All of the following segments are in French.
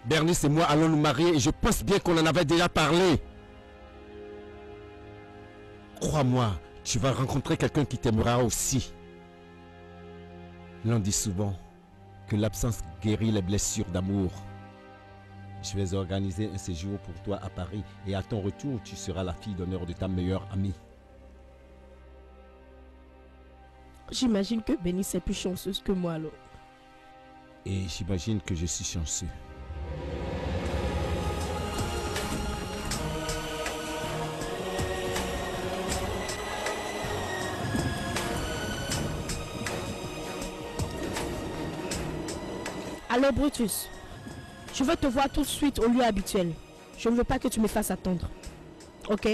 Bernice et moi allons nous marier et je pense bien qu'on en avait déjà parlé. Crois-moi, tu vas rencontrer quelqu'un qui t'aimera aussi. L'on dit souvent que l'absence guérit les blessures d'amour. Je vais organiser un séjour pour toi à Paris et à ton retour, tu seras la fille d'honneur de ta meilleure amie. J'imagine que Bernice est plus chanceuse que moi alors. Et j'imagine que je suis chanceux. Alors Brutus, je veux te voir tout de suite au lieu habituel. Je ne veux pas que tu me fasses attendre. Ok?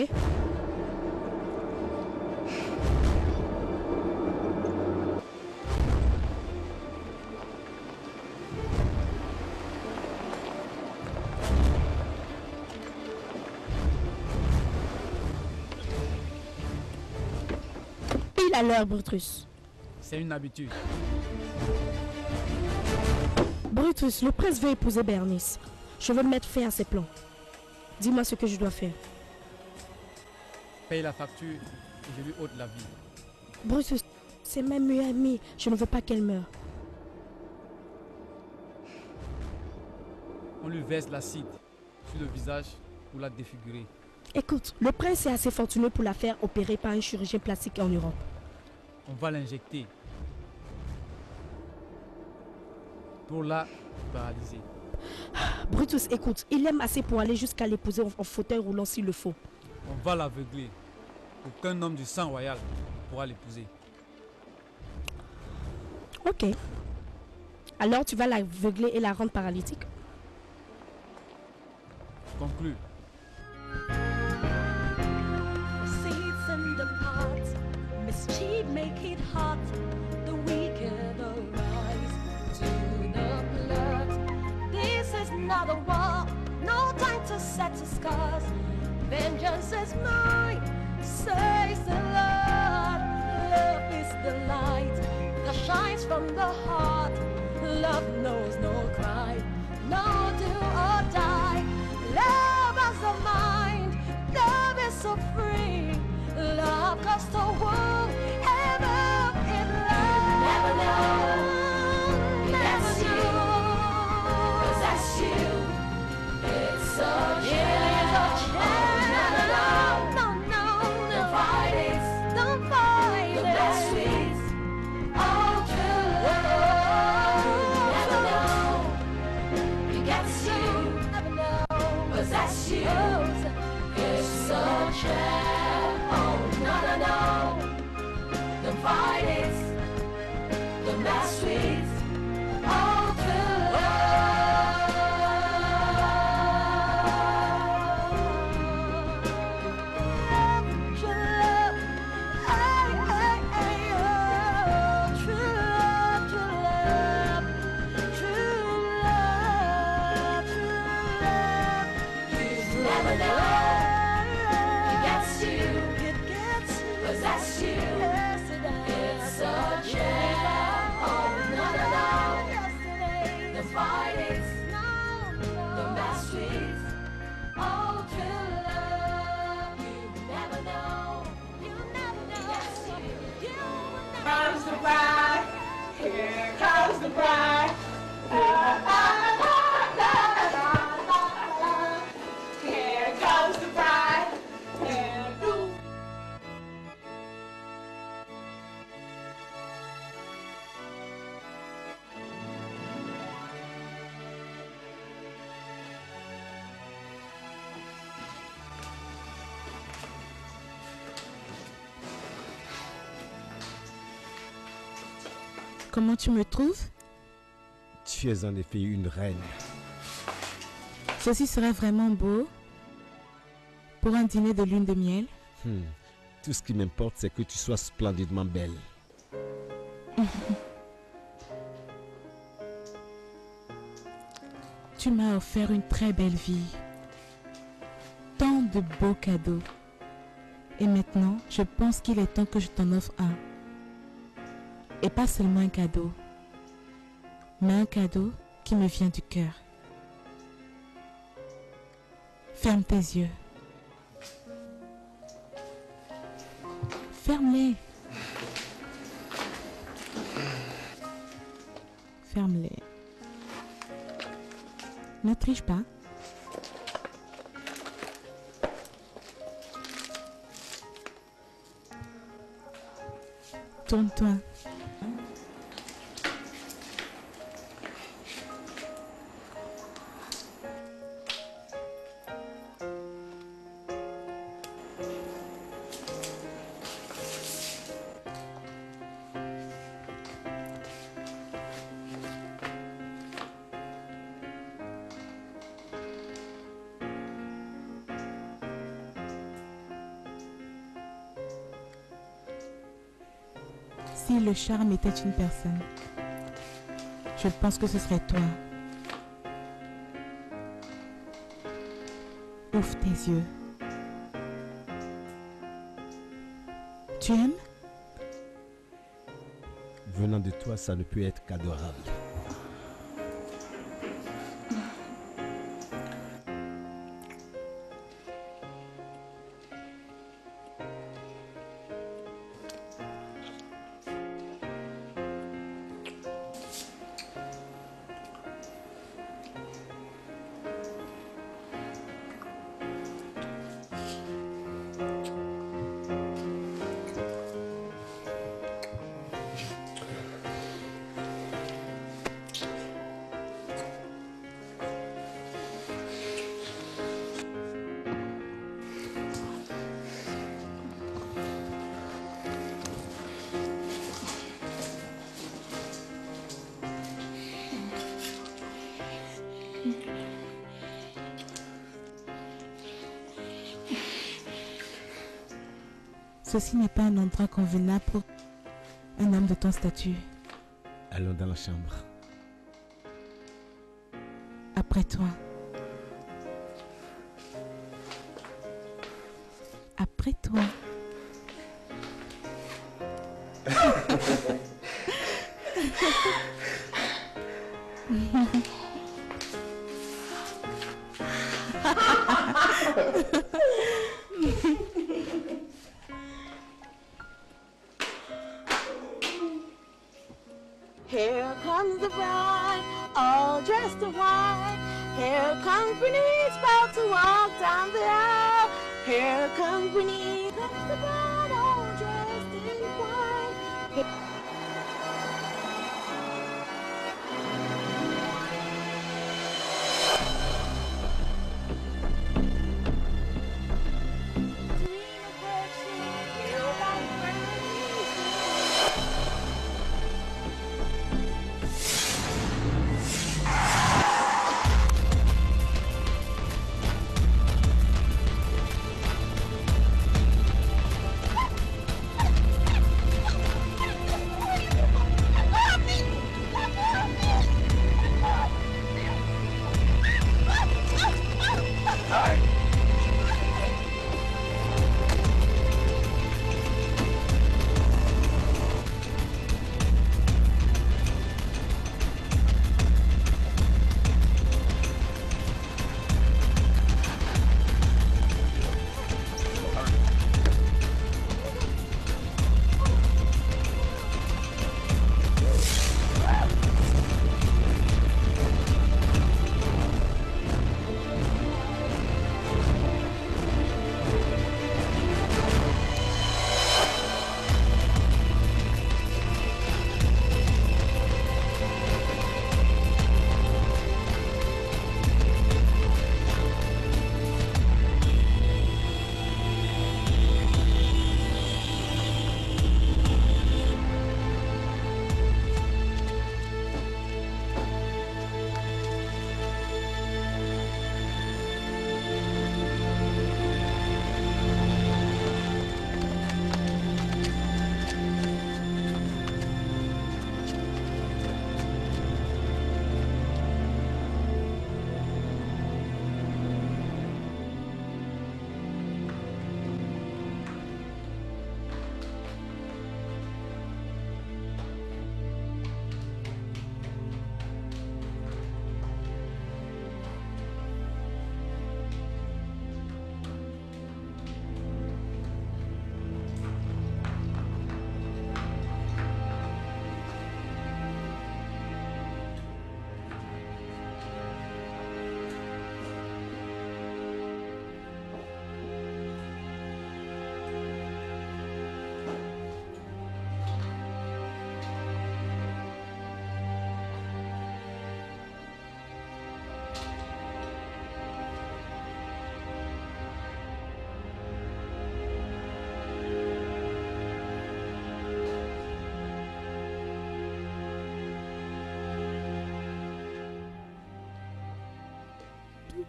Pile à l'heure, Brutus. C'est une habitude. Brutus, le prince veut épouser Bernice. Je veux mettre fin à ses plans. Dis-moi ce que je dois faire. Paye la facture et je lui ôte la vie. Brutus, c'est ma meilleure amie. Je ne veux pas qu'elle meure. On lui verse l'acide sur le visage pour la défigurer. Écoute, le prince est assez fortuné pour la faire opérer par un chirurgien plastique en Europe. On va l'injecter. Pour la paralyser. Brutus, écoute, il aime assez pour aller jusqu'à l'épouser en fauteuil roulant s'il le faut. On va l'aveugler. Aucun homme du sang royal ne pourra l'épouser. Ok. Alors tu vas l'aveugler et la rendre paralytique? Conclu. Seeds in the pot, mischief make it hot. The wicked arise to the blood. This is not a war, no time to settle scars. Vengeance is mine, says the Lord. Love is the light that shines from the heart. Love knows no crime, no do or die. Love has a mind, love is so free. Love costs the world, heaven in love. Never know, that's you, 'cause that's you. It's a chance, no, don't fight it, don't fight it. That's sweet, oh true love. Never know, it gets you. Never know, 'cause that's you. It's a chance, oh no, don't fight it. That's sweet, oh true love. True love, hey, hey, hey, oh, true love, true love, true love, true love. You never know, it gets you, 'cause that's you. It's a chance, oh no, the fight is the best sweet, oh true love. You never know, yes you Comes the bride, here comes the bride. Here comes the bride. Here do. Comment tu me trouves? Tu es en effet une reine. Ceci serait vraiment beau pour un dîner de lune de miel. Tout ce qui m'importe, c'est que tu sois splendidement belle. Tu m'as offert une très belle vie. Tant de beaux cadeaux. Et maintenant, je pense qu'il est temps que je t'en offre un. Et pas seulement un cadeau, mais un cadeau qui me vient du cœur. Ferme tes yeux. Ferme-les. Ferme-les. Ne triche pas. Tourne-toi. Si le charme était une personne, je pense que ce serait toi. Ouvre tes yeux. Tu aimes? Venant de toi, ça ne peut être qu'adorable. Ceci n'est pas un endroit convenable pour un homme de ton statut. Allons dans la chambre. Après toi. Après toi. Here comes the bride, all dressed in white. Here comes Bernice, about to walk down the aisle. Here comes Bernice, comes the bride, all dressed in white.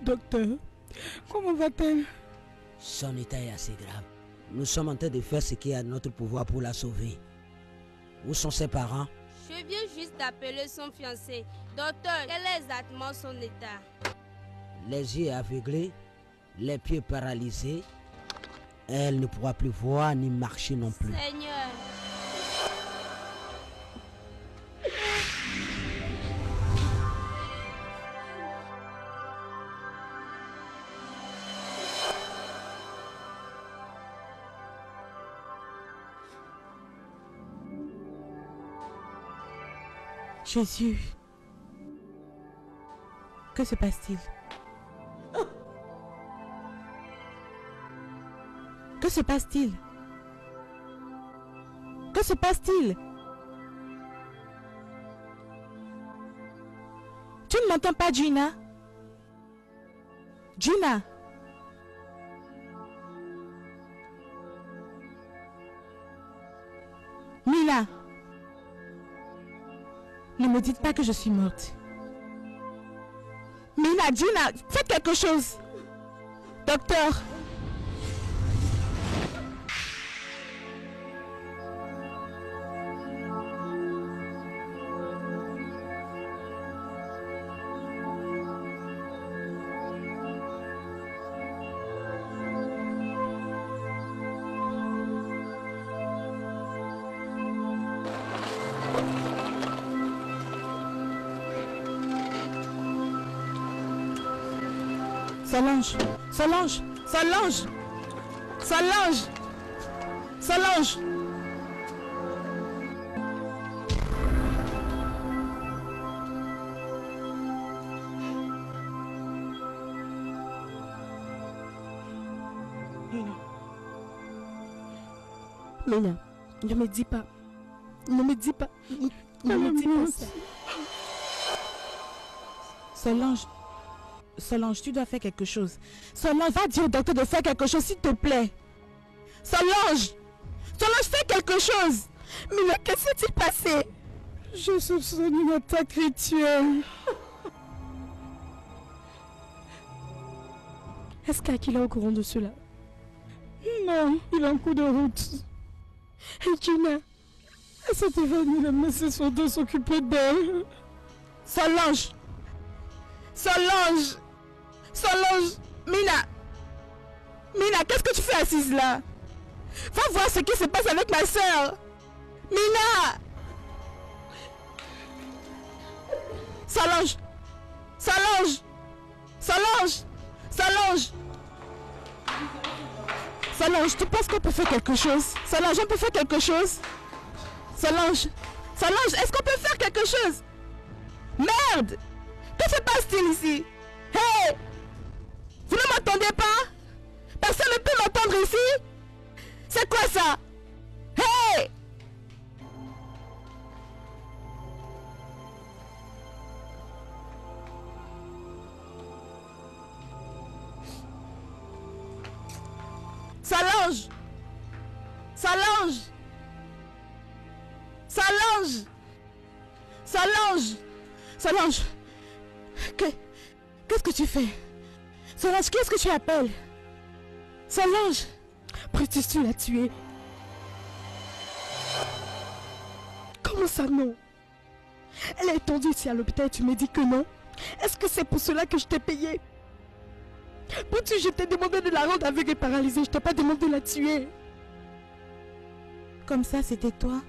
Docteur, comment va-t-elle? Son état est assez grave. Nous sommes en train de faire ce qui est à notre pouvoir pour la sauver. Où sont ses parents? Je viens juste d'appeler son fiancé. Docteur, quel est exactement son état? Les yeux aveuglés, les pieds paralysés. Elle ne pourra plus voir ni marcher non plus. Seigneur. Jésus, que se passe-t-il? Que se passe-t-il? Que se passe-t-il? Tu ne m'entends pas, Gina? Gina? Mina? Ne me dites pas que je suis morte. Mina, Gina, faites quelque chose. Docteur. Solange, Solange, Solange, Solange, Solange. Mina, ne me dis pas. Ne me dis pas. Ne me dis pas ça. Solange. Solange, tu dois faire quelque chose. Solange, va dire au docteur de faire quelque chose, s'il te plaît. Solange! Solange, fais quelque chose! Mina, qu'est-ce qui s'est passé? Je soupçonne une attaque rituelle. Est-ce qu'Akila est au courant de cela? Non, il est en cours de route. Et Gina? Elle s'est évanouie, elle a laissé son dos s'occuper d'elle. Solange! Solange! Solange! Mina! Mina, qu'est-ce que tu fais assise là? Va voir ce qui se passe avec ma soeur! Mina! Solange! Solange! Solange! Solange! Solange, tu penses qu'on peut faire quelque chose? Solange, on peut faire quelque chose? Solange! Solange, est-ce qu'on peut faire quelque chose? Merde! Que se passe-t-il ici? Hey! Vous ne m'entendez pas? Personne ne peut m'entendre ici? C'est quoi ça? Hey! Solange! Solange! Solange! Solange! Solange! Qu'est-ce que tu fais? Solange, qu'est-ce que tu appelles? Solange! Brutus, tu l'as tué. Comment ça, non? Elle est étendue ici à l'hôpital et tu me dis que non? Est-ce que c'est pour cela que je t'ai payé? Brutus, je t'ai demandé de la rendre aveugle et paralysée. Je t'ai pas demandé de la tuer. Comme ça, c'était toi?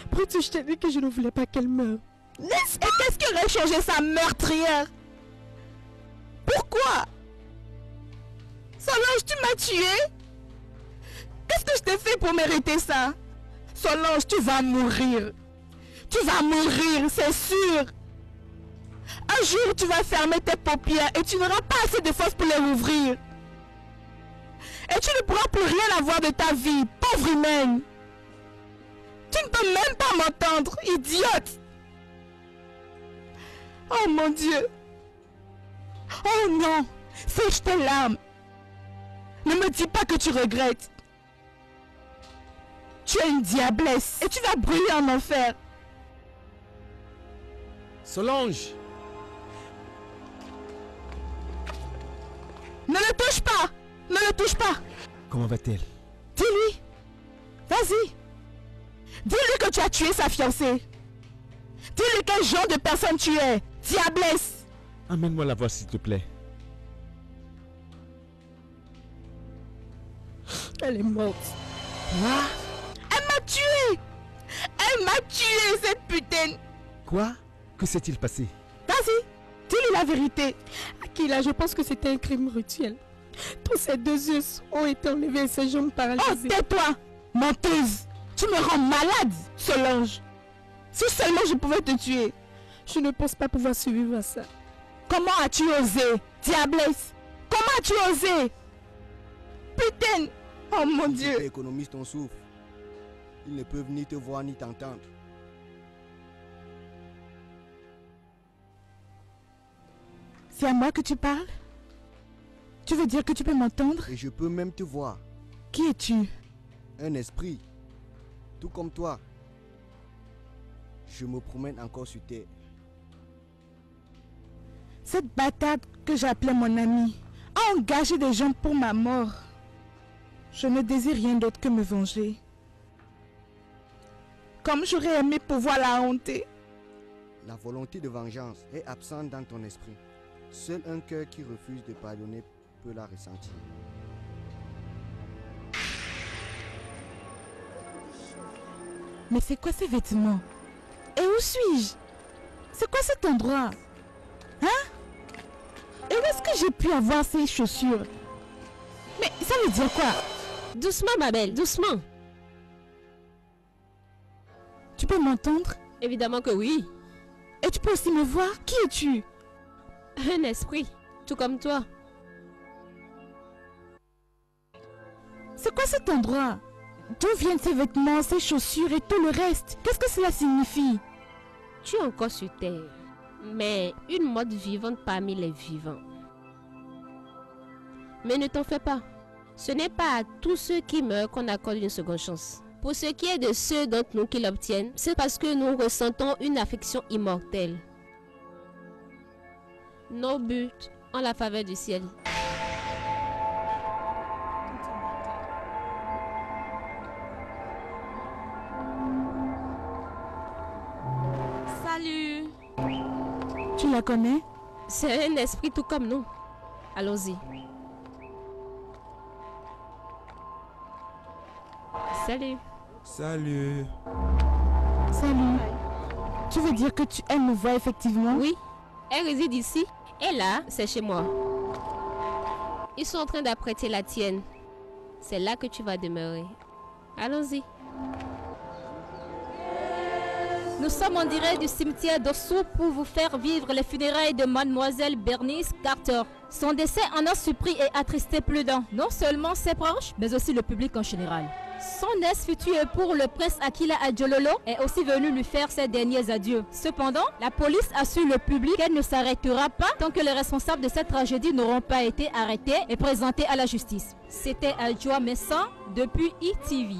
Brutus, je t'ai dit que je ne voulais pas qu'elle meure. Et qu'est-ce qui aurait changé sa meurtrière? Pourquoi? Solange, tu m'as tué? Qu'est-ce que je t'ai fait pour mériter ça? Solange, tu vas mourir. Tu vas mourir, c'est sûr. Un jour, tu vas fermer tes paupières et tu n'auras pas assez de force pour les rouvrir. Et tu ne pourras plus rien avoir de ta vie, pauvre humaine. Tu ne peux même pas m'entendre, idiote. Oh mon Dieu. Oh non, sèche tes larmes. Ne me dis pas que tu regrettes. Tu es une diablesse et tu vas brûler en enfer. Solange! Ne le touche pas! Ne le touche pas! Comment va-t-elle? Dis-lui! Vas-y! Dis-lui que tu as tué sa fiancée! Dis-lui quel genre de personne tu es! Diablesse! Amène-moi la voir, s'il te plaît. Elle est morte. Quoi? Elle m'a tué! Elle m'a tué, cette putain! Quoi? Que s'est-il passé? Vas-y! Dis-lui la vérité! Akila, je pense que c'était un crime rituel. Tous ses 2 yeux ont été enlevés et ses jambes Oh, paralysées. tais-toi! Menteuse! Tu me rends malade, Solange! Si seulement je pouvais te tuer! Je ne pense pas pouvoir survivre à ça. Comment as-tu osé, diablesse? Comment as-tu osé? Putain! Oh mon Si tu Dieu! économises ton souffle, ils ne peuvent ni te voir ni t'entendre. C'est à moi que tu parles? Tu veux dire que tu peux m'entendre? Et je peux même te voir. Qui es-tu? Un esprit, tout comme toi. Je me promène encore sur terre. Cette bâtarde que j'appelais mon amie a engagé des gens pour ma mort. Je ne désire rien d'autre que me venger. Comme j'aurais aimé pouvoir la honter. La volonté de vengeance est absente dans ton esprit. Seul un cœur qui refuse de pardonner peut la ressentir. Mais c'est quoi ces vêtements? Et où suis-je? C'est quoi cet endroit? Hein? Et où est-ce que j'ai pu avoir ces chaussures? Mais ça veut dire quoi? Doucement, ma belle, doucement. Tu peux m'entendre? Évidemment que oui. Et tu peux aussi me voir? Qui es-tu? Un esprit, tout comme toi. C'est quoi cet endroit? D'où viennent ces vêtements, ces chaussures et tout le reste? Qu'est-ce que cela signifie? Tu es encore sur terre, mais une morte vivante parmi les vivants. Mais ne t'en fais pas. Ce n'est pas à tous ceux qui meurent qu'on accorde une seconde chance. Pour ce qui est de ceux d'entre nous qui l'obtiennent, c'est parce que nous ressentons une affection immortelle. Nos buts en la faveur du ciel. Salut. Tu la connais? C'est un esprit tout comme nous. Allons-y. Salut. Salut. Salut. Tu veux dire que elle me voit effectivement? Oui, elle réside ici. Et là, c'est chez moi. Ils sont en train d'apprêter la tienne. C'est là que tu vas demeurer. Allons-y. Nous sommes en direct du cimetière d'Ossou pour vous faire vivre les funérailles de Mademoiselle Bernice Carter. Son décès en a surpris et attristé plus d'un, non seulement ses proches, mais aussi le public en général. Son ex-futur époux, le prince Akila Adjololo, est aussi venu lui faire ses derniers adieux. Cependant, la police assure le public qu'elle ne s'arrêtera pas tant que les responsables de cette tragédie n'auront pas été arrêtés et présentés à la justice. C'était Adjoa Messan depuis ETV.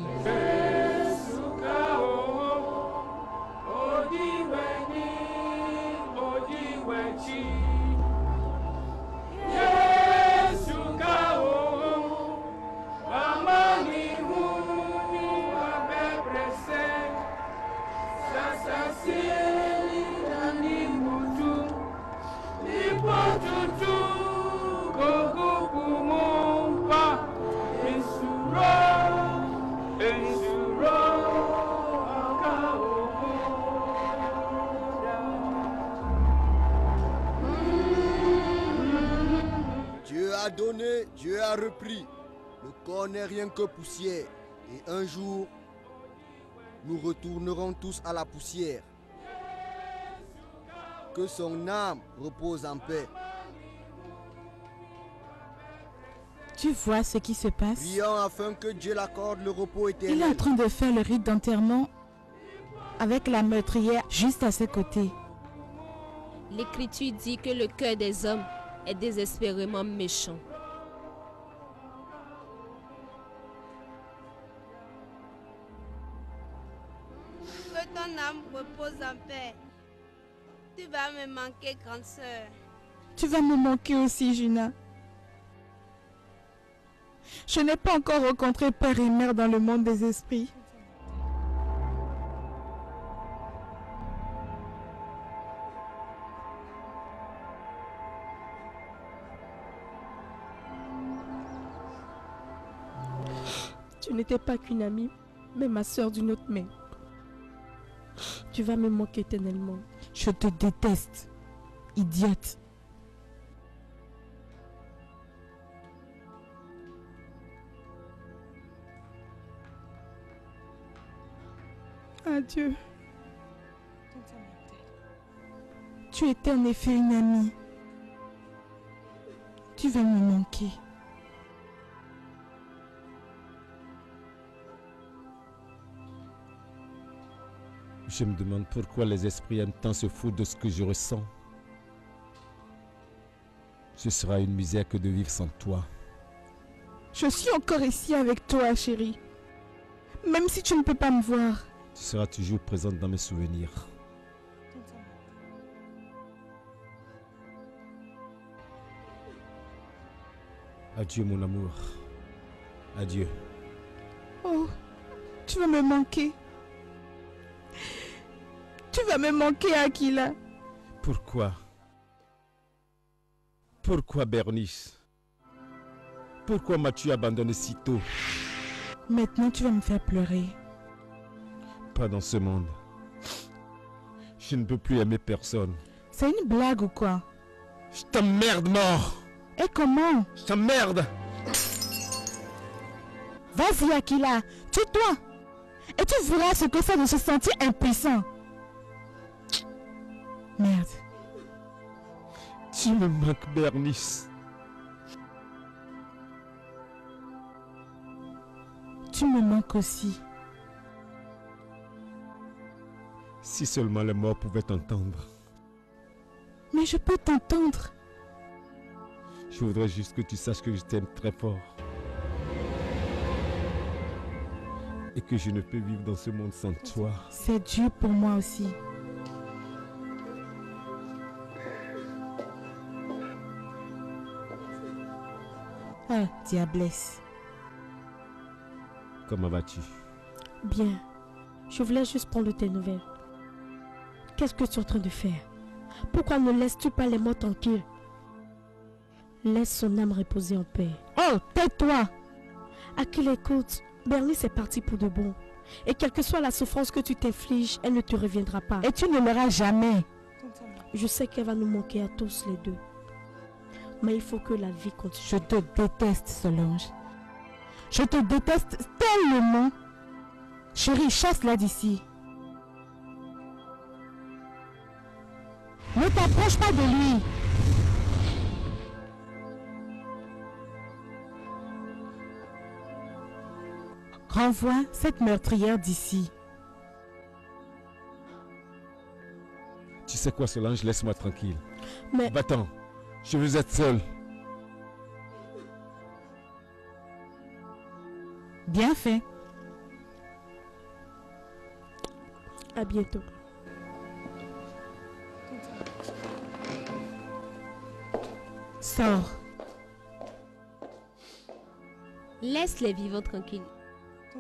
Dieu a donné, Dieu a repris. Le corps n'est rien que poussière. Et un jour, nous retournerons tous à la poussière. Que son âme repose en paix. Tu vois ce qui se passe? Prions afin que Dieu l'accorde le repos Il éternel. est en train de faire le rite d'enterrement avec la meurtrière juste à ses côtés. L'Écriture dit que le cœur des hommes est désespérément méchant. Que ton âme repose en paix. Tu vas me manquer, grande sœur. Tu vas me manquer aussi, Gina. Je n'ai pas encore rencontré père et mère dans le monde des esprits. Tu n'étais pas qu'une amie, mais ma soeur d'une autre main. Tu vas me manquer éternellement. Je te déteste, idiote. Adieu. Tu étais en effet une amie. Tu vas me manquer. Je me demande pourquoi les esprits aiment tant se foutre de ce que je ressens. Ce sera une misère que de vivre sans toi. Je suis encore ici avec toi, chérie. Même si tu ne peux pas me voir. Tu seras toujours présente dans mes souvenirs. Adieu mon amour. Adieu. Oh, tu vas me manquer. Tu vas me manquer, Aquila. Pourquoi? Pourquoi Bernice? Pourquoi m'as-tu abandonné si tôt? Maintenant, tu vas me faire pleurer. Pas dans ce monde. Je ne peux plus aimer personne. C'est une blague ou quoi? Je t'emmerde mort. Et comment? Je t'emmerde. Vas-y, Aquila, tue-toi. Et tu verras ce que c'est de se sentir impuissant. Merde. Tu me manques, Bernice. Tu me manques aussi. Si seulement les morts pouvaient t'entendre. Mais je peux t'entendre. Je voudrais juste que tu saches que je t'aime très fort. Et que je ne peux vivre dans ce monde sans toi. C'est dur pour moi aussi. Ah, diablesse. Comment vas-tu? Bien. Je voulais juste prendre tes nouvelles. Qu'est-ce que tu es en train de faire? Pourquoi ne laisses-tu pas les morts tranquilles? Laisse son âme reposer en paix. Oh, tais-toi! Aquila, écoute, Bernice est partie pour de bon. Et quelle que soit la souffrance que tu t'infliges, elle ne te reviendra pas. Et tu ne l'auras jamais. Je sais qu'elle va nous manquer à tous les deux. Mais il faut que la vie continue. Je te déteste, Solange. Je te déteste tellement. Chérie, chasse-la d'ici. Ne t'approche pas de lui. Renvoie cette meurtrière d'ici. Tu sais quoi, Solange, laisse-moi tranquille. Mais... Va-t'en, je veux être seul. Bien fait. À bientôt. Sors. Laisse les vivants tranquilles.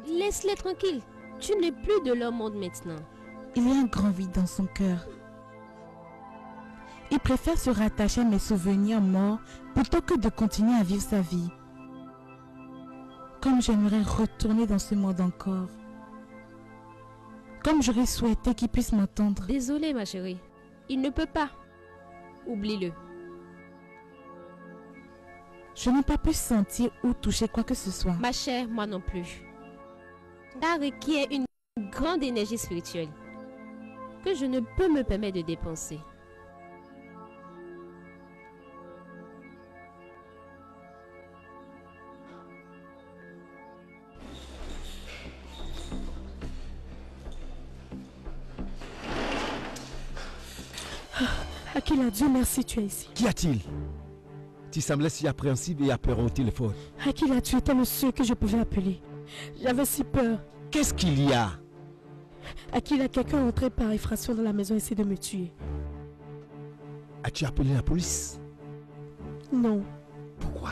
Laisse-les tranquilles. Tu n'es plus de leur monde maintenant. Il y a un grand vide dans son cœur. Il préfère se rattacher à mes souvenirs morts plutôt que de continuer à vivre sa vie. Comme j'aimerais retourner dans ce monde encore. Comme j'aurais souhaité qu'il puisse m'entendre. Désolée, ma chérie. Il ne peut pas. Oublie-le. Je n'ai pas pu sentir ou toucher quoi que ce soit. Ma chère, moi non plus. Ça requiert une grande énergie spirituelle que je ne peux me permettre de dépenser. Aquila, Dieu merci, tu es ici. Qu'y a-t-il? Tu semblais si appréhensible et apeuré au téléphone. Aquila, tu étais le seul que je pouvais appeler. J'avais si peur. Qu'est-ce qu'il y a? Aquila, quelqu'un est entré par effraction dans la maison et essaie de me tuer. As-tu appelé la police? Non. Pourquoi?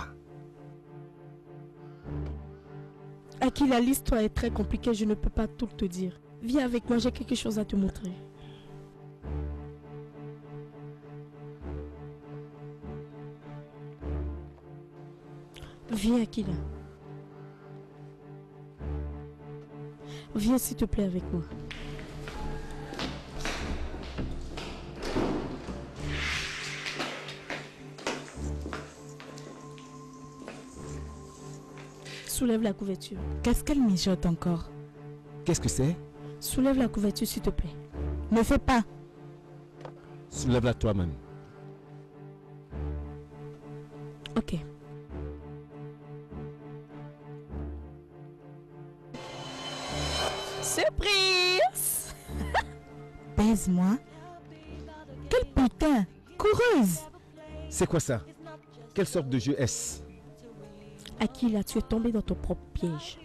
Akila, l'histoire est très compliquée, je ne peux pas tout te dire. Viens avec moi, j'ai quelque chose à te montrer. Viens, Akila. Viens s'il te plaît avec moi. Soulève la couverture. Qu'est-ce qu'elle mijote encore? Qu'est-ce que c'est? Soulève la couverture s'il te plaît. Ne fais pas. Soulève-la toi-même. Ok. Surprise! Baise-moi. Quel putain! Coureuse! C'est quoi ça? Quelle sorte de jeu est-ce? Akila, tu es tombé dans ton propre piège.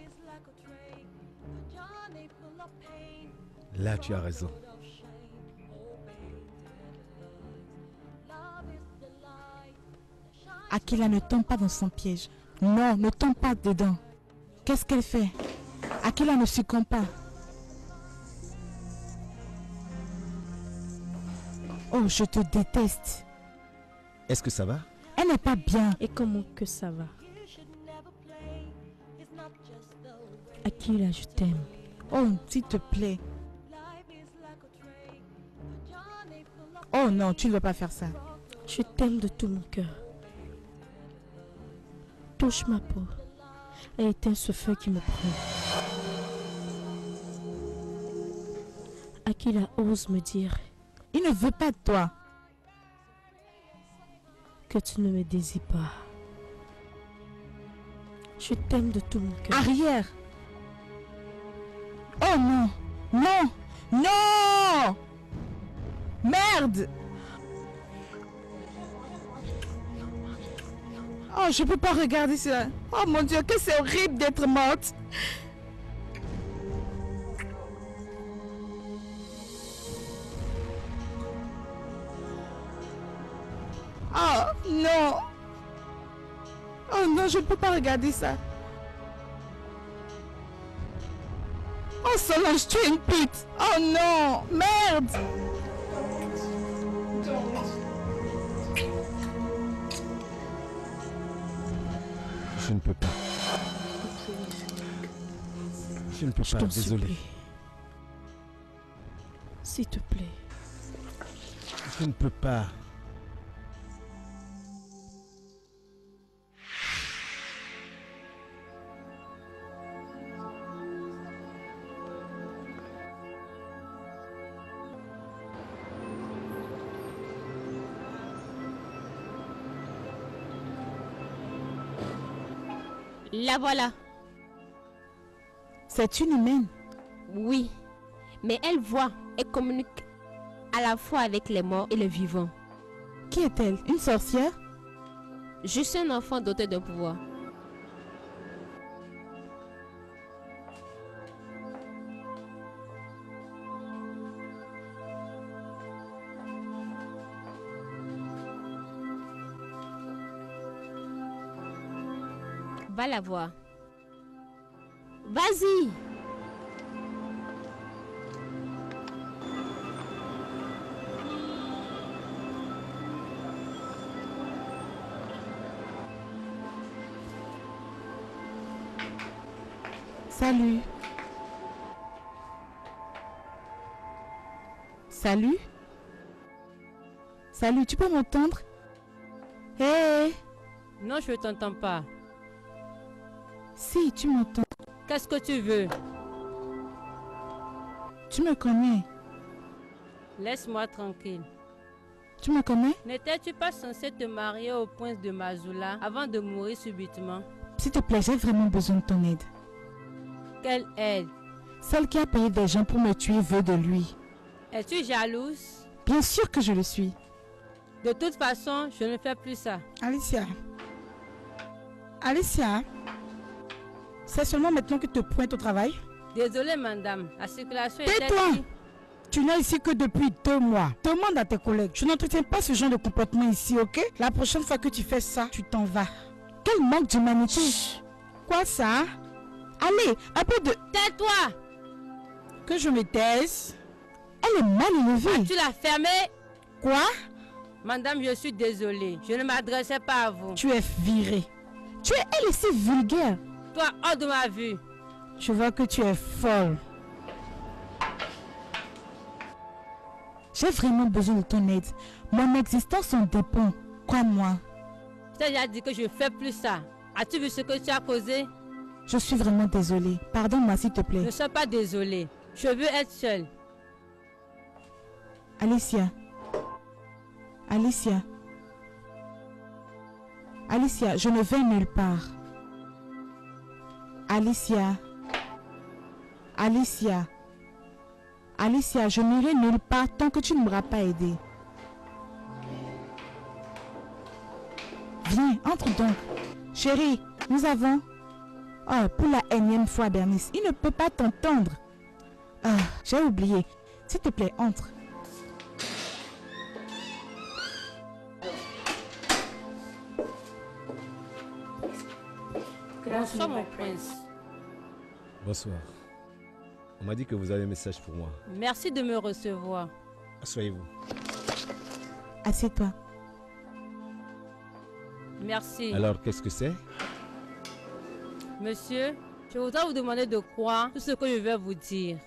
Là, tu as raison. Akila, ne tombe pas dans son piège. Non, ne tombe pas dedans. Qu'est-ce qu'elle fait? Akila ne succombe pas. Oh, je te déteste. Est-ce que ça va? Elle n'est pas bien. Et comment que ça va? Akila, je t'aime. Oh, s'il te plaît. Oh non, tu ne vas pas faire ça. Je t'aime de tout mon cœur. Touche ma peau et éteins ce feu qui me prend. Akila ose me dire. Il ne veut pas de toi. Que tu ne me désires pas. Je t'aime de tout mon cœur. Arrière. Oh non. Non. Non. Merde. Oh, je peux pas regarder ça. Oh mon Dieu, que c'est horrible d'être morte. Oh non. Oh non, je ne peux pas regarder ça. Oh Solange, tu es une pute. Oh non, merde. Je ne peux pas. Je ne peux pas, désolé. S'il te plaît. Je ne peux pas. La voilà. C'est une humaine. Oui, mais elle voit et communique à la fois avec les morts et les vivants. Qui est-elle? Une sorcière? Juste un enfant doté d'un pouvoir. Va la voir. Vas-y. Salut. Salut. Salut, tu peux m'entendre? Hé hey. Non, je ne t'entends pas. Si, tu m'entends. Qu'est-ce que tu veux? Tu me connais. Laisse-moi tranquille. Tu me connais? N'étais-tu pas censé te marier au prince de Mazula avant de mourir subitement? S'il te plaît, j'ai vraiment besoin de ton aide. Quelle aide? Celle qui a payé des gens pour me tuer veut de lui. Es-tu jalouse? Bien sûr que je le suis. De toute façon, je ne fais plus ça. Alicia. Alicia. C'est seulement maintenant que tu te pointes au travail? Désolée, madame. La circulation est... Tais-toi! Tu n'es ici que depuis 2 mois. Demande à tes collègues. Je n'entretiens pas ce genre de comportement ici, ok? La prochaine fois que tu fais ça, tu t'en vas. Quel manque d'humanité! Quoi ça? Allez, un peu de... Tais-toi! Que je me taise? Elle est mal élevée. Tu l'as fermée? Quoi? Madame, je suis désolée. Je ne m'adressais pas à vous. Tu es virée. Tu es elle est si vulgaire. Toi, hors de ma vue. Je vois que tu es folle. J'ai vraiment besoin de ton aide. Mon existence en dépend. Crois-moi. Je t'ai déjà dit que je ne fais plus ça. As-tu vu ce que tu as causé? Je suis vraiment désolée. Pardonne-moi s'il te plaît. Ne sois pas désolée. Je veux être seule. Alicia. Alicia. Alicia, je ne vais nulle part. Alicia. Alicia. Alicia, je n'irai nulle part tant que tu ne m'auras pas aidé. Viens, entre donc. Chérie, nous avons... Oh, pour la énième fois, Bernice, il ne peut pas t'entendre. Ah, j'ai oublié. S'il te plaît, entre. Bonsoir, mon prince. Bonsoir. On m'a dit que vous avez un message pour moi. Merci de me recevoir. Asseyez-vous. Assieds-toi. Merci. Alors, qu'est-ce que c'est? Monsieur, je voudrais vous demander de croire tout ce que je vais vous dire.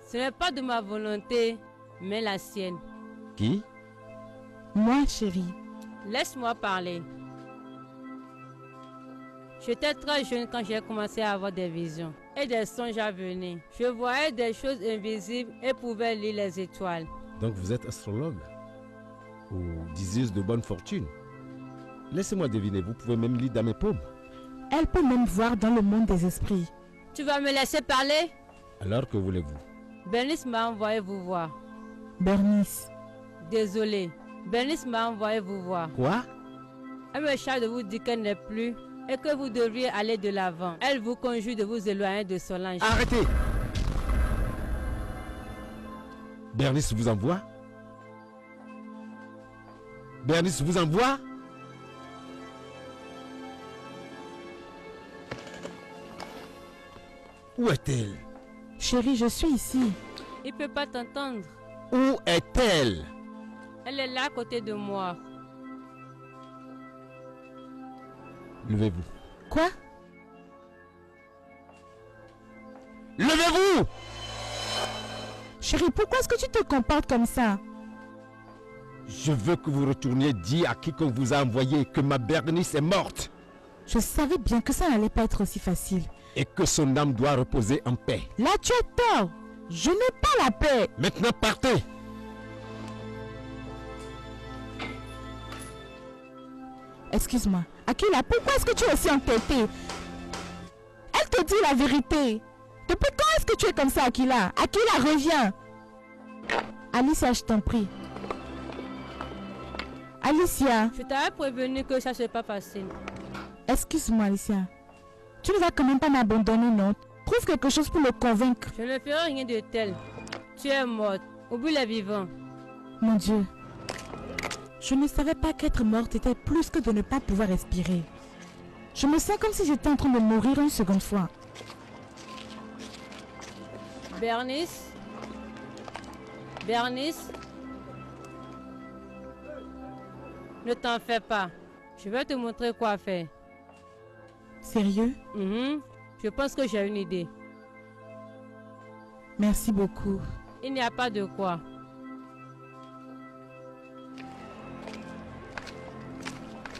Ce n'est pas de ma volonté, mais la sienne. Qui? Moi, chérie. Laisse-moi parler. J'étais très jeune quand j'ai commencé à avoir des visions et des songes à venir. Je voyais des choses invisibles et pouvais lire les étoiles. Donc vous êtes astrologue? Ou diseuse de bonne fortune? Laissez-moi deviner, vous pouvez même lire dans mes paumes. Elle peut même voir dans le monde des esprits. Tu vas me laisser parler? Alors que voulez-vous? Bernice m'a envoyé vous voir. Bernice. Désolé. Bernice m'a envoyé vous voir. Quoi? Elle me charge de vous dire qu'elle n'est plus et que vous devriez aller de l'avant. Elle vous conjure de vous éloigner de Solange. Arrêtez! Bernice vous envoie? Bernice vous envoie? Où est-elle? Chérie, je suis ici. Il ne peut pas t'entendre. Où est-elle? Elle est là à côté de moi. Levez-vous. Quoi? Levez-vous! Chérie, pourquoi est-ce que tu te comportes comme ça? Je veux que vous retourniez dire à quiconque vous a envoyé que ma Bernice est morte. Je savais bien que ça n'allait pas être aussi facile. Et que son âme doit reposer en paix. Là, tu as tort. Je n'ai pas la paix. Maintenant, partez. Excuse-moi. Akila, pourquoi est-ce que tu es aussi entêtée? Elle te dit la vérité. Depuis quand est-ce que tu es comme ça, Akila? Akila, reviens. Alicia, je t'en prie. Alicia. Je t'avais prévenu que ça ne serait pas facile. Excuse-moi, Alicia. Tu ne vas quand même pas m'abandonner, non? Trouve quelque chose pour le convaincre. Je ne ferai rien de tel. Tu es morte. Oublie les vivants. Mon Dieu. Je ne savais pas qu'être morte était plus que de ne pas pouvoir respirer. Je me sens comme si j'étais en train de mourir une seconde fois. Bernice? Bernice? Ne t'en fais pas. Je vais te montrer quoi faire. Sérieux? Je pense que j'ai une idée. Merci beaucoup. Il n'y a pas de quoi.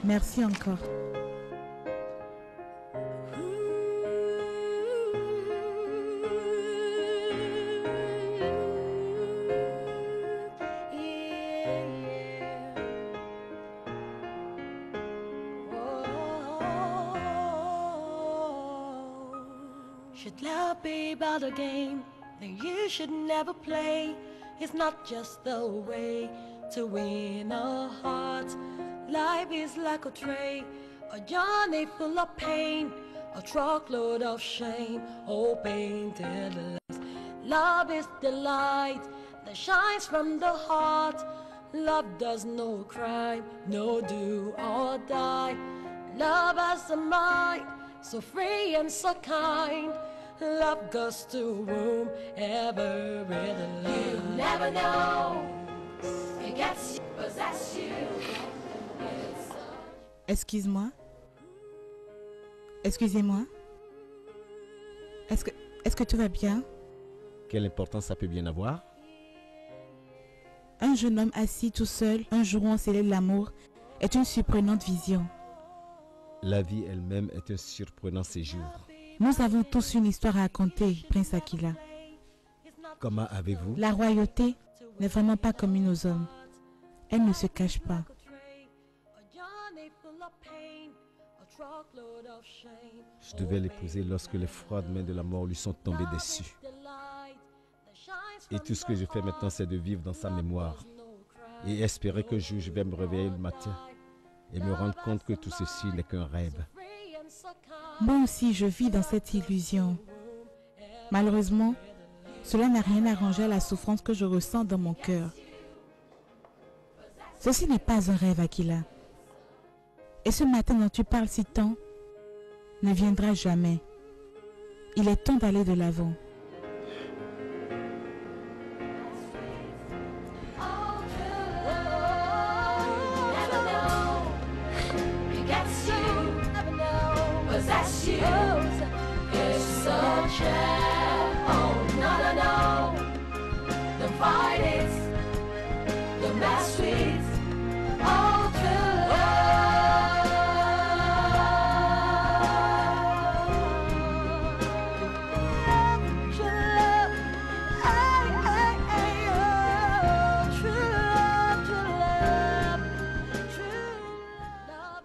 Merci encore. Should love be about a game, then you should never play. It's not just the way to win a heart. Life is like a train, a journey full of pain, a truckload of shame, all painted lies. Love is the light that shines from the heart. Love does no crime, no do or die. Love has a mind so free and so kind. Love goes to whomever really loves. You never know. It gets you, possess you. Excuse-moi. Excusez-moi. Est-ce que tout va bien? Quelle importance ça peut bien avoir? Un jeune homme assis tout seul, un jour où on célèbre l'amour, est une surprenante vision. La vie elle-même est un surprenant séjour. Nous avons tous une histoire à raconter, Prince Aquila. Comment avez-vous? La royauté n'est vraiment pas commune aux hommes. Elle ne se cache pas. Je devais l'épouser lorsque les froides mains de la mort lui sont tombées dessus. Et tout ce que je fais maintenant, c'est de vivre dans sa mémoire et espérer qu'un jour je vais me réveiller le matin et me rendre compte que tout ceci n'est qu'un rêve. Moi aussi, je vis dans cette illusion. Malheureusement, cela n'a rien arrangé à la souffrance que je ressens dans mon cœur. Ceci n'est pas un rêve, Aquila. Et ce matin dont tu parles si tant ne viendra jamais. Il est temps d'aller de l'avant.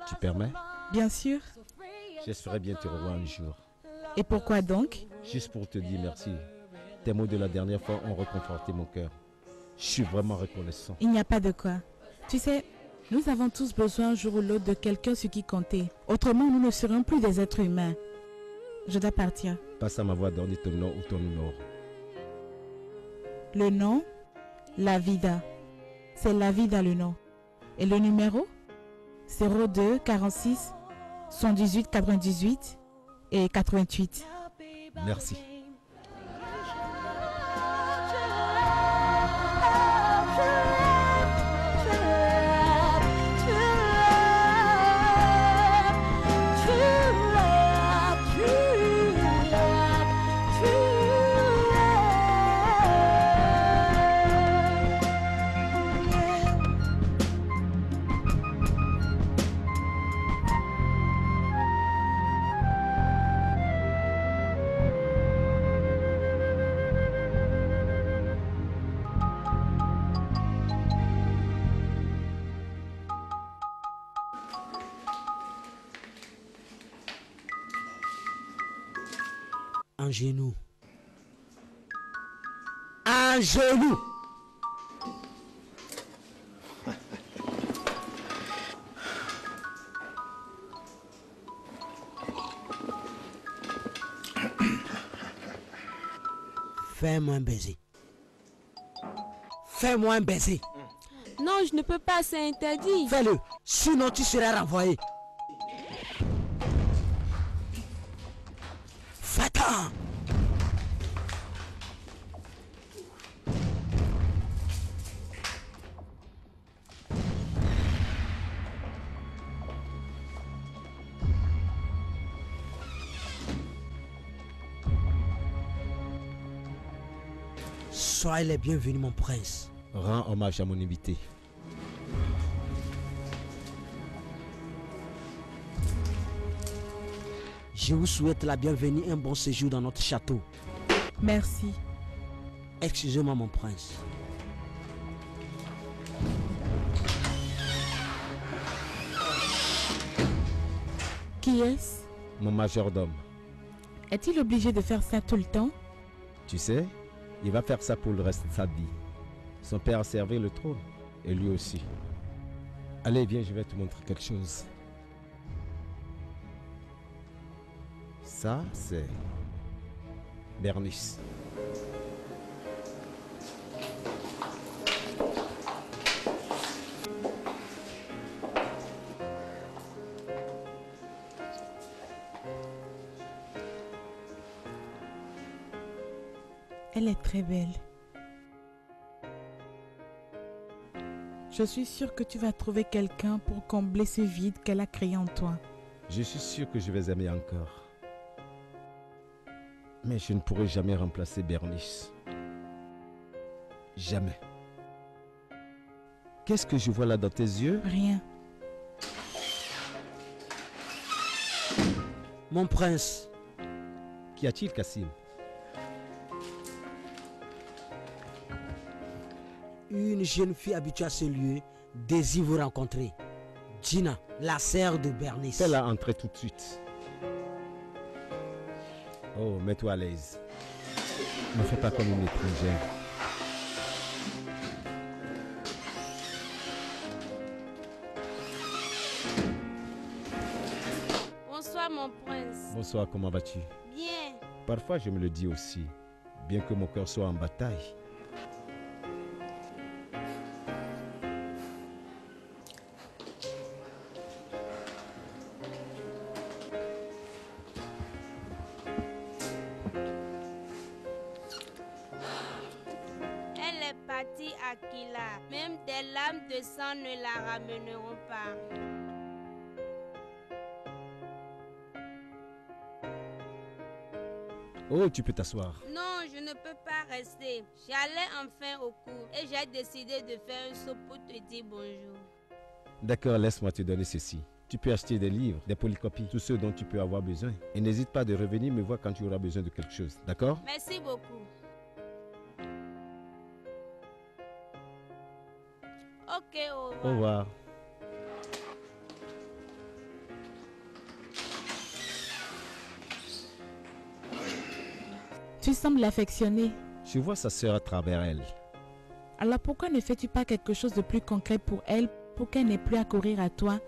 Tu permets? Bien sûr. J'espérais bien te revoir un jour. Et pourquoi donc? Juste pour te dire merci. Tes mots de la dernière fois ont reconforté mon cœur. Je suis vraiment reconnaissant. Il n'y a pas de quoi. Tu sais, nous avons tous besoin un jour ou l'autre de quelqu'un sur qui compter. Autrement, nous ne serions plus des êtres humains. Je dois partir. Passe à ma voix, donne ton nom ou ton numéro. Le nom, La Vida. C'est La Vida le nom. Et le numéro, 02 46 118 98 et 88. Merci. Un genou. Un genou. Fais-moi un baiser. Fais-moi un baiser. Non, je ne peux pas, c'est interdit. Fais-le, sinon tu seras renvoyé. Fata. Soyez les bienvenus, mon prince. Rends hommage à mon invité. Je vous souhaite la bienvenue et un bon séjour dans notre château. Merci. Excusez-moi, mon prince. Qui est-ce? Mon majordome. Est-il obligé de faire ça tout le temps? Tu sais, il va faire ça pour le reste de sa vie. Son père a servi le trône, et lui aussi. Allez, viens, je vais te montrer quelque chose. Ça, c'est Bernice. Elle est très belle. Je suis sûre que tu vas trouver quelqu'un pour combler ce vide qu'elle a créé en toi. Je suis sûr que je vais aimer encore. Mais je ne pourrai jamais remplacer Bernice. Jamais. Qu'est-ce que je vois là dans tes yeux? Rien. Mon prince. Qu'y a-t-il, Kassim? Une jeune fille habituée à ce lieu désire vous rencontrer. Gina, la sœur de Bernice. Fais-la entrer tout de suite. Oh, mets-toi à l'aise. Ne fais pas comme une étrangère. Bonsoir mon prince. Bonsoir, comment vas-tu? Bien. Parfois, je me le dis aussi, bien que mon cœur soit en bataille. Elle est partie à Kila. Même des lames de sang ne la ramèneront pas. Oh, tu peux t'asseoir. Non, je ne peux pas rester. J'allais enfin au cours et j'ai décidé de faire un saut pour te dire bonjour. D'accord, laisse-moi te donner ceci. Tu peux acheter des livres, des polycopies, tout ce dont tu peux avoir besoin. Et n'hésite pas de revenir me voir quand tu auras besoin de quelque chose, d'accord? Merci beaucoup. Ok, au revoir. Au revoir. Tu sembles l'affectionner. Je vois sa sœur à travers elle. Alors pourquoi ne fais-tu pas quelque chose de plus concret pour elle, pour qu'elle n'ait plus à courir à toi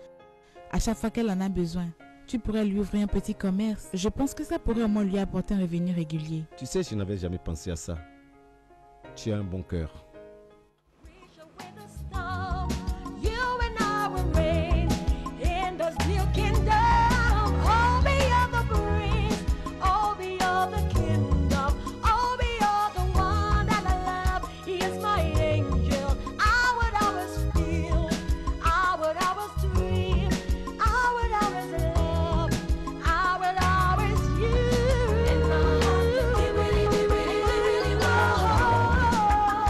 à chaque fois qu'elle en a besoin? Tu pourrais lui ouvrir un petit commerce. Je pense que ça pourrait au moins lui apporter un revenu régulier. Tu sais, je n'avais jamais pensé à ça. Tu as un bon cœur. You and I will reign in this new kingdom. All beyond the breeze, all beyond the kingdom, all beyond the one that I love. He is my angel. I would always feel, I would always dream, I would always love, I would always use. And my heart, it really, really, really, really loves.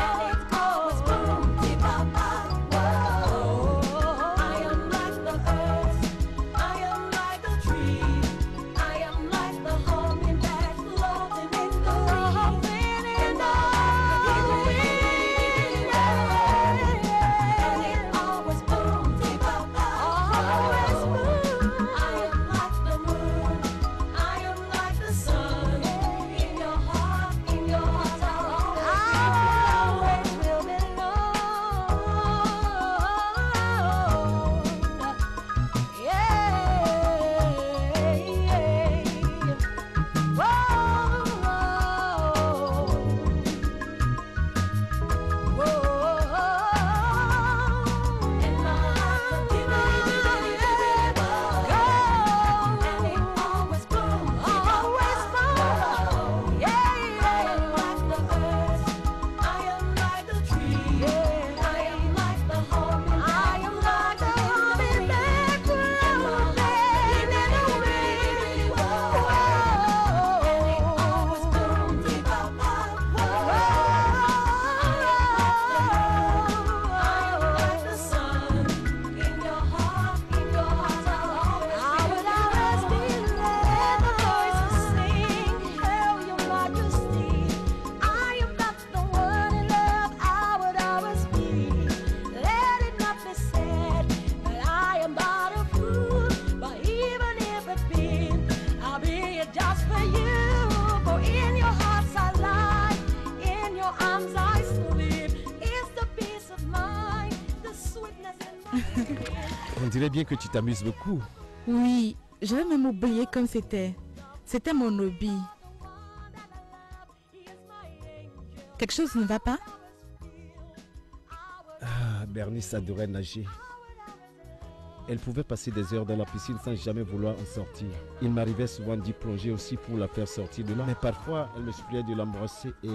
And it goes boom, deep up, whoa. I am like the earth, I am like the tree, I am like the hummingbird floating in the wind. And it always boom, deep up, always boom. I am like the moon, I am like the sun. In your heart, I always will belong. Just for you, for in your hearts I lie, in your arms I sleep. It's the peace of mind, the sweetness in my On dirait bien que tu t'amuses beaucoup. Oui, j'avais même oublié comme c'était. C'était mon hobby. Quelque chose ne va pas? Ah, Bernice adorait nager. Elle pouvait passer des heures dans la piscine sans jamais vouloir en sortir. Il m'arrivait souvent d'y plonger aussi pour la faire sortir de là. Mais parfois, elle me suppliait de l'embrasser et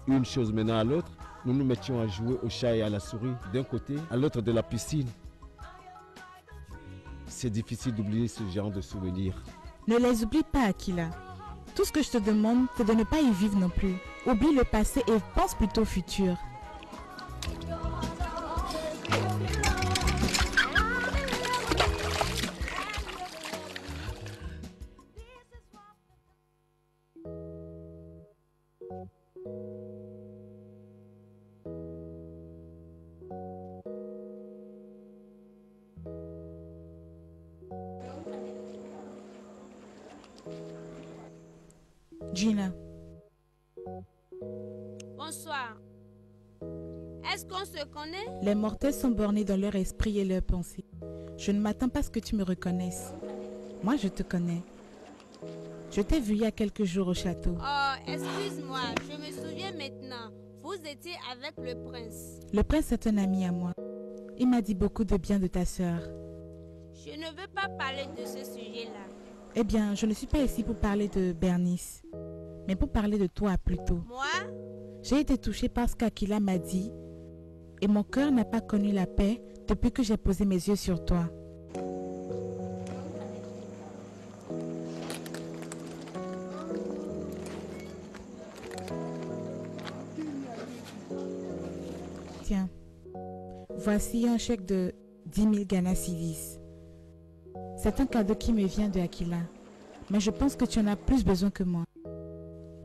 une chose menant à l'autre, nous nous mettions à jouer au chat et à la souris d'un côté à l'autre de la piscine. C'est difficile d'oublier ce genre de souvenirs. Ne les oublie pas, Akila. Tout ce que je te demande, c'est de ne pas y vivre non plus. Oublie le passé et pense plutôt au futur. Gina. Bonsoir. Est-ce qu'on se connaît? Les mortels sont bornés dans leur esprit et leurs pensées. Je ne m'attends pas à ce que tu me reconnaisses. Moi, je te connais. Je t'ai vu il y a quelques jours au château. Oh, excuse-moi, je me souviens maintenant. Vous étiez avec le prince. Le prince est un ami à moi. Il m'a dit beaucoup de bien de ta sœur. Je ne veux pas parler de ce sujet-là. Eh bien, je ne suis pas ici pour parler de Bernice, mais pour parler de toi plutôt. Moi? J'ai été touchée par ce qu'Akila m'a dit et mon cœur n'a pas connu la paix depuis que j'ai posé mes yeux sur toi. Tiens, voici un chèque de 10 000 Ghana cedis. C'est un cadeau qui me vient de Akila, mais je pense que tu en as plus besoin que moi.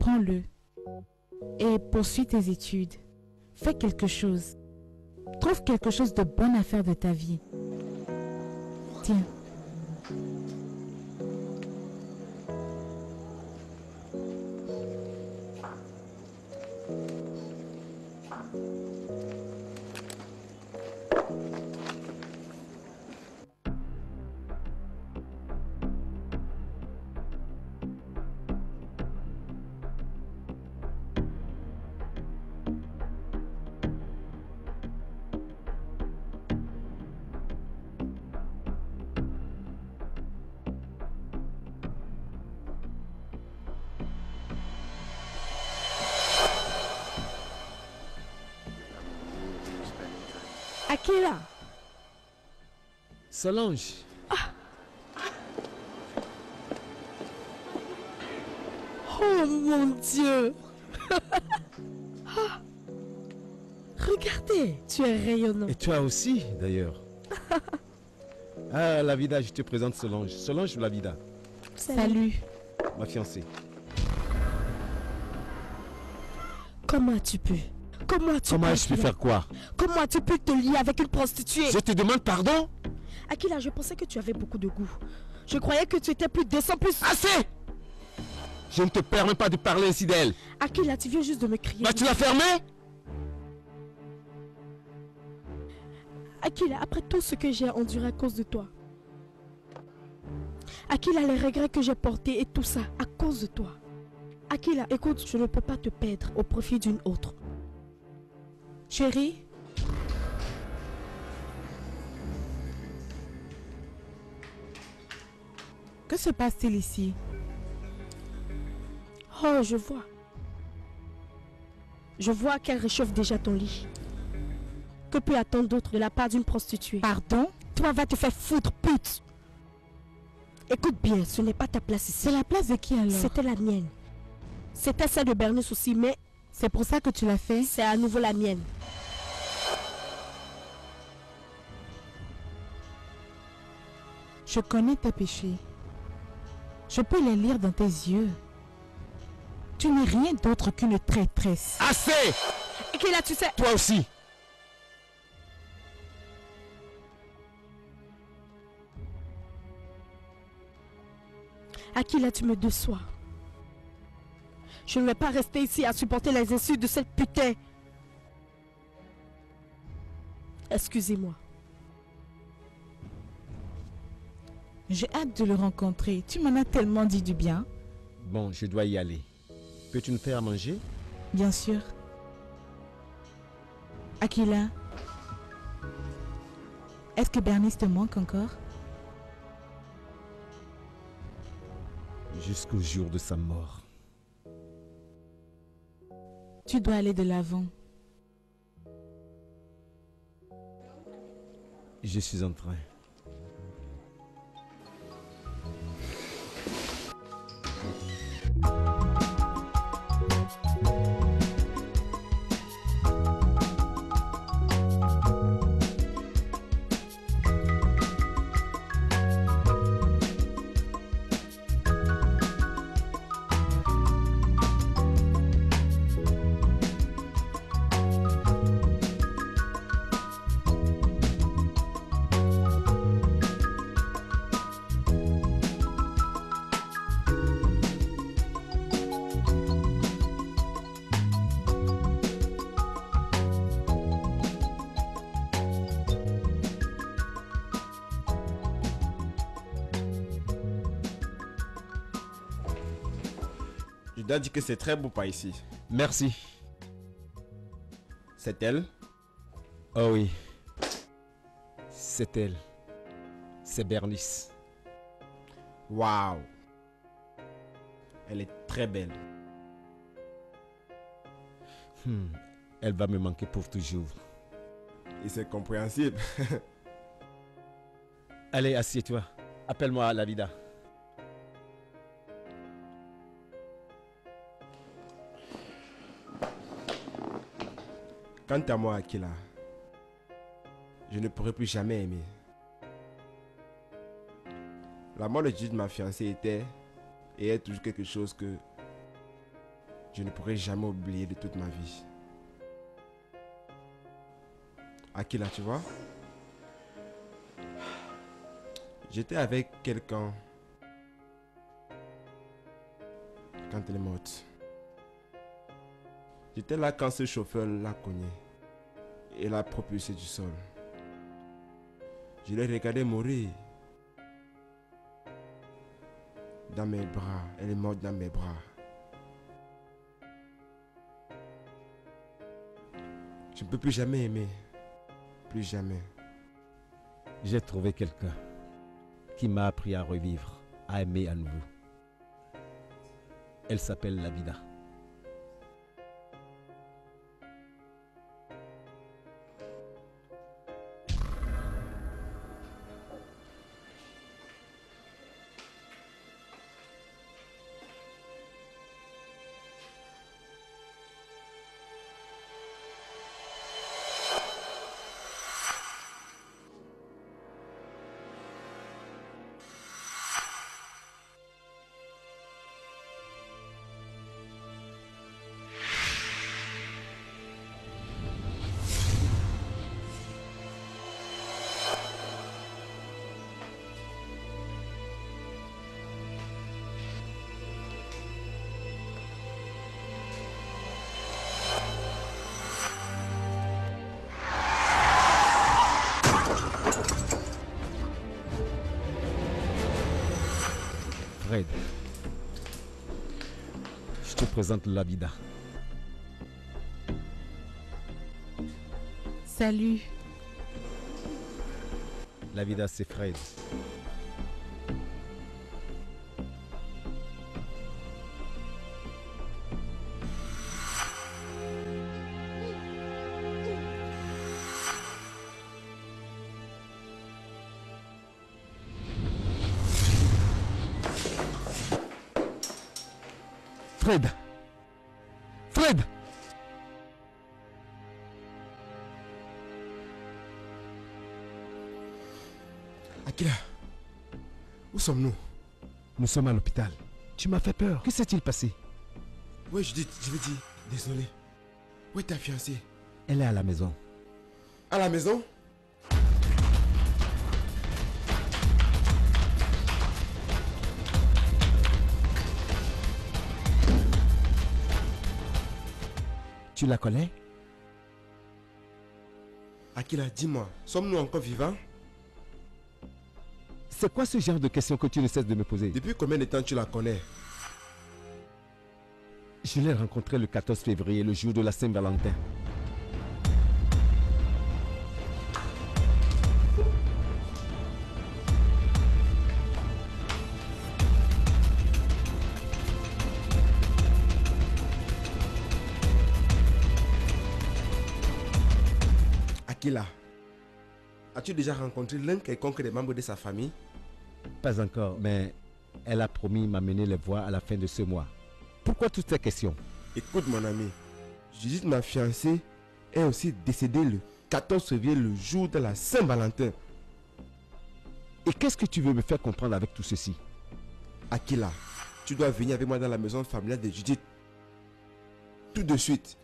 Prends-le et poursuis tes études. Fais quelque chose. Trouve quelque chose de bon à faire de ta vie. Tiens. Akila. Solange. Oh mon Dieu. Regardez, tu es rayonnant. Et toi aussi, d'ailleurs. Ah, Lavida, je te présente Solange. Solange Lavida. Salut. Ma fiancée. Comment as-tu pu? Comment je peux faire quoi? Comment as-tu pu te lier avec une prostituée? Je te demande pardon? Akila, je pensais que tu avais beaucoup de goût. Je croyais que tu étais plus décent, plus... Assez! Je ne te permets pas de parler ainsi d'elle. Akila, tu viens juste de me crier. Bah, tu l'as fermée? Akila, après tout ce que j'ai enduré à cause de toi. Akila, les regrets que j'ai portés et tout ça à cause de toi. Akila, écoute, je ne peux pas te perdre au profit d'une autre. Chérie? Que se passe-t-il ici? Oh, je vois. Je vois qu'elle réchauffe déjà ton lit. Que peut attendre d'autre de la part d'une prostituée? Pardon? Toi, va te faire foutre, pute! Écoute bien, ce n'est pas ta place ici. C'est la place de qui alors? C'était la mienne. C'était celle de Bernice aussi, mais... C'est pour ça que tu l'as fait? C'est à nouveau la mienne. Je connais tes péchés. Je peux les lire dans tes yeux. Tu n'es rien d'autre qu'une traîtresse. Assez! Et là, tu sais... Toi aussi! Akila, tu me déçois. Je ne vais pas rester ici à supporter les insultes de cette putain. Excusez-moi. J'ai hâte de le rencontrer. Tu m'en as tellement dit du bien. Bon, je dois y aller. Peux-tu me faire à manger? Bien sûr. Akila, est-ce que Bernice te manque encore? jusqu'au jour de sa mort. Tu dois aller de l'avant. Je suis en train. Je dois dire que c'est très beau par ici. Merci. C'est elle? Oh oui. C'est elle. C'est Bernice. Waouh. Elle est très belle. Elle va me manquer pour toujours. Et c'est compréhensible. Allez, assieds-toi. Appelle-moi la vida. Quant à moi, Akila, je ne pourrai plus jamais aimer. La mort de Jude, ma fiancée, était et est toujours quelque chose que je ne pourrai jamais oublier de toute ma vie. Akila, tu vois, j'étais avec quelqu'un quand elle est morte. J'étais là quand ce chauffeur l'a cogné et l'a propulsé du sol. Je l'ai regardé mourir dans mes bras. Elle est morte dans mes bras. Je ne peux plus jamais aimer. Plus jamais. J'ai trouvé quelqu'un qui m'a appris à revivre, à aimer à nouveau. Elle s'appelle la vida. Fred, je te présente la vida. Salut. La vida, c'est Fred. Fred! Fred! Akila, où sommes-nous? Nous sommes à l'hôpital. Tu m'as fait peur. Que s'est-il passé? Oui, Judith, je veux dire, désolé. Où est ta fiancée? Elle est à la maison. À la maison? Tu la connais? Akila, dis-moi, sommes-nous encore vivants? C'est quoi ce genre de questions que tu ne cesses de me poser? Depuis combien de temps tu la connais? Je l'ai rencontrée le 14 février, le jour de la Saint-Valentin. Akila, as-tu déjà rencontré l'un quelconque des membres de sa famille? Pas encore, mais elle a promis m'amener les voir à la fin de ce mois. Pourquoi toutes ces questions? Écoute mon ami, Judith, ma fiancée, est aussi décédée le 14 février, le jour de la Saint-Valentin. Et qu'est-ce que tu veux me faire comprendre avec tout ceci? Akila, tu dois venir avec moi dans la maison familiale de Judith. Tout de suite.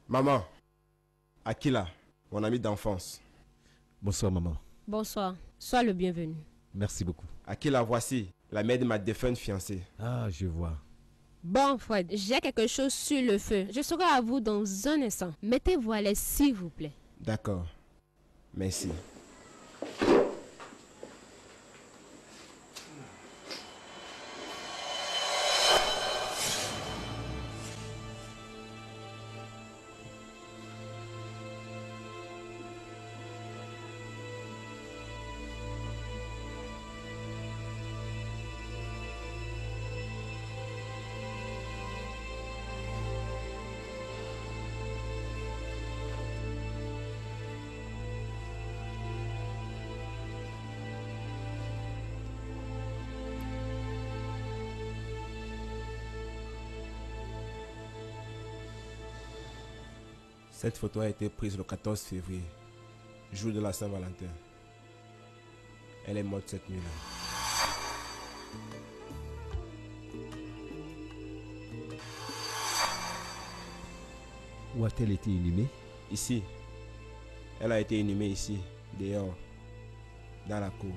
Maman, Akila, mon ami d'enfance. Bonsoir maman. Bonsoir, sois le bienvenu. Merci beaucoup. Akila, voici la mère de ma défunte fiancée. Ah, je vois. Bon Fred, j'ai quelque chose sur le feu. Je serai à vous dans un instant. Mettez-vous à l'aise s'il vous plaît. D'accord. Merci. Cette photo a été prise le 14 février, jour de la Saint-Valentin. Elle est morte cette nuit-là. Où a-t-elle été inhumée? Ici. Elle a été inhumée ici, dehors, dans la cour.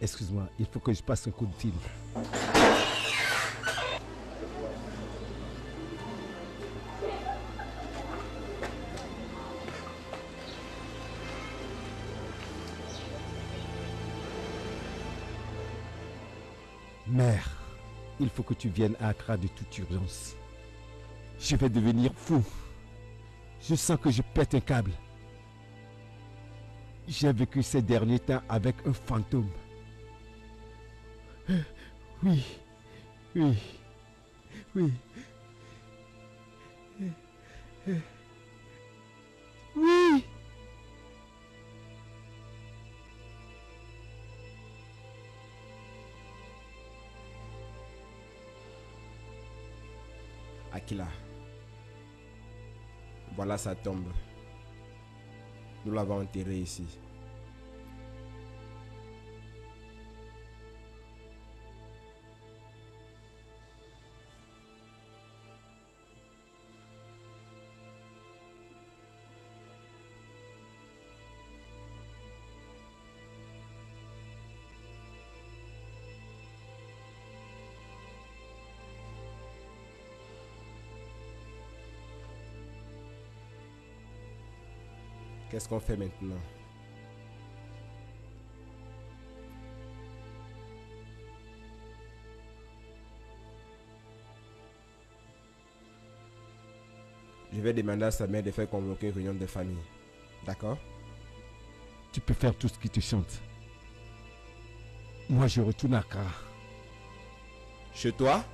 Excuse-moi, il faut que je passe un coup de fil. Mère, il faut que tu viennes à Accra de toute urgence. Je vais devenir fou. Je sens que je pète un câble. J'ai vécu ces derniers temps avec un fantôme. Oui, oui, oui. Oui. Akila, voilà sa tombe. Nous l'avons enterrée ici. Qu'est-ce qu'on fait maintenant? Je vais demander à sa mère de faire convoquer une réunion de famille. D'accord? Tu peux faire tout ce qui te chante. Moi, je retourne à Accra. Chez toi?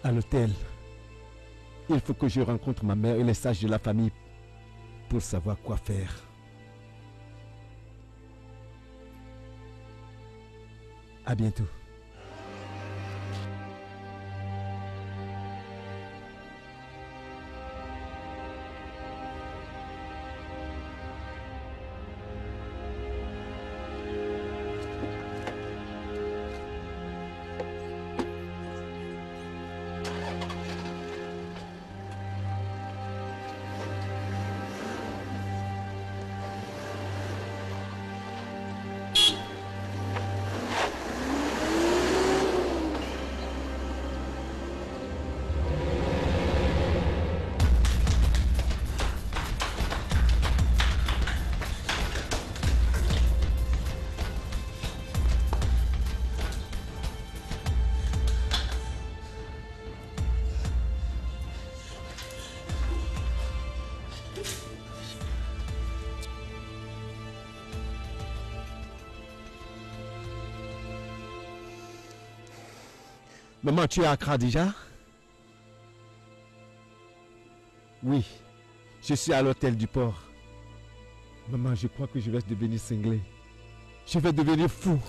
À l'hôtel. Il faut que je rencontre ma mère et les sages de la famille pour savoir quoi faire. À bientôt. Maman, tu es à Accra déjà? Oui, je suis à l'hôtel du port. Maman, je crois que je vais devenir cinglé. Je vais devenir fou.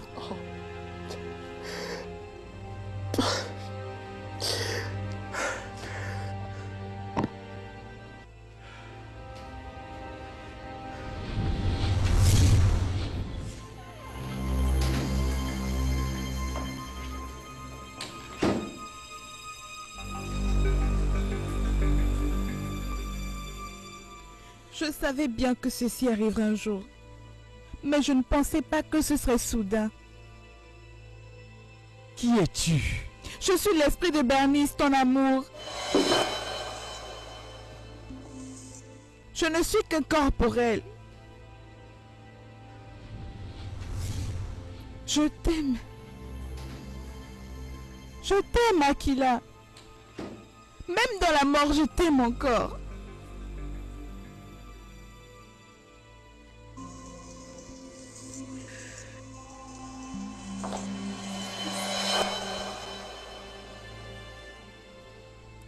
Je savais bien que ceci arriverait un jour. Mais je ne pensais pas que ce serait soudain. Qui es-tu? Je suis l'esprit de Bernice, ton amour. Je ne suis qu'un corporel. Je t'aime. Je t'aime, Aquila. Même dans la mort, je t'aime encore.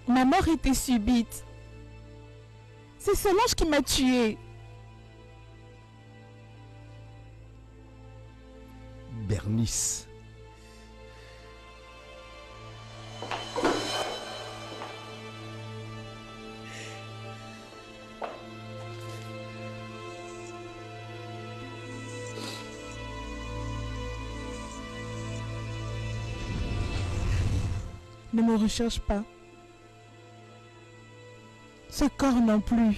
Ma mort était subite. C'est Solange qui m'a tué. Bernice. Ne me recherche pas. Ce corps non plus.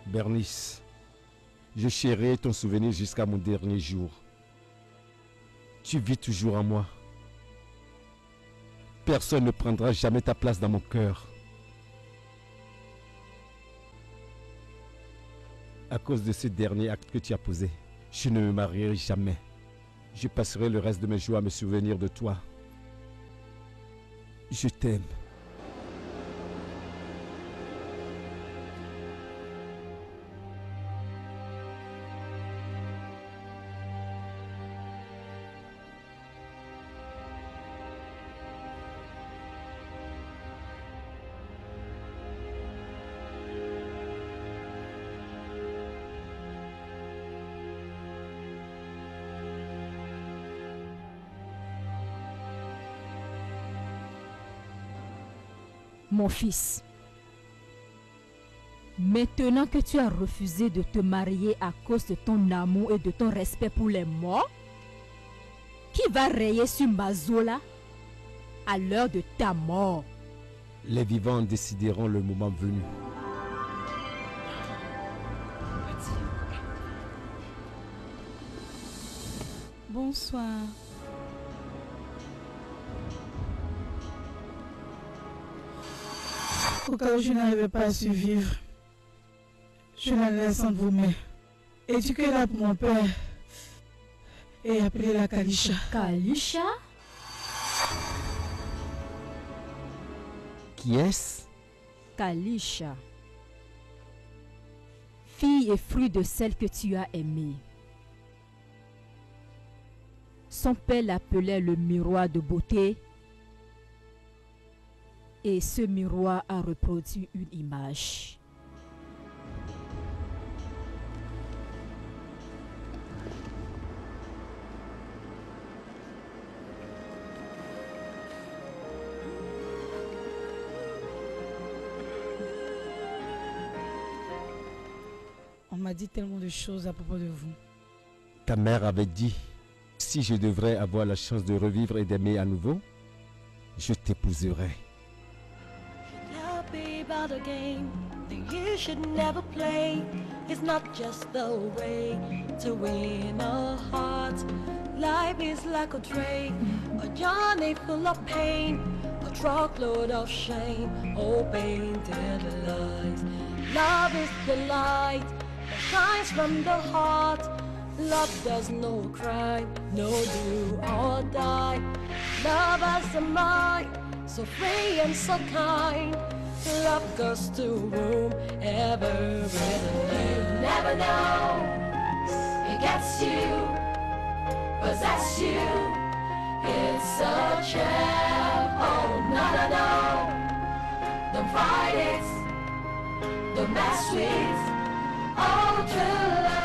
Bernice, je chéris ton souvenir jusqu'à mon dernier jour. Tu vis toujours en moi. Personne ne prendra jamais ta place dans mon cœur. À cause de ce dernier acte que tu as posé, je ne me marierai jamais. Je passerai le reste de mes jours à me souvenir de toi. Je t'aime. Mon fils, maintenant que tu as refusé de te marier à cause de ton amour et de ton respect pour les morts, qui va rayer sur Mazola à l'heure de ta mort? Les vivants décideront le moment venu. Bonsoir. Au cas où je n'arrivais pas à survivre, je la laisse entre vos mains. Éduquez-la pour mon père et appelez-la Kalisha. Kalisha? Qui est-ce? Kalisha. Fille et fruit de celle que tu as aimée. Son père l'appelait le miroir de beauté. Et ce miroir a reproduit une image. On m'a dit tellement de choses à propos de vous. Ta mère avait dit, si je devrais avoir la chance de revivre et d'aimer à nouveau, je t'épouserai. Now be about a game that you should never play. It's not just the way to win a heart. Life is like a train, a journey full of pain, a truckload of shame, all painted lies. Love is the light that shines from the heart. Love does no crime, no do or die. Love has a mind, so free and so kind. Love goes to whomever will. You never know, it gets you, possess you. It's a trap, oh no. Don't fight it, don't mess with. Oh, true love.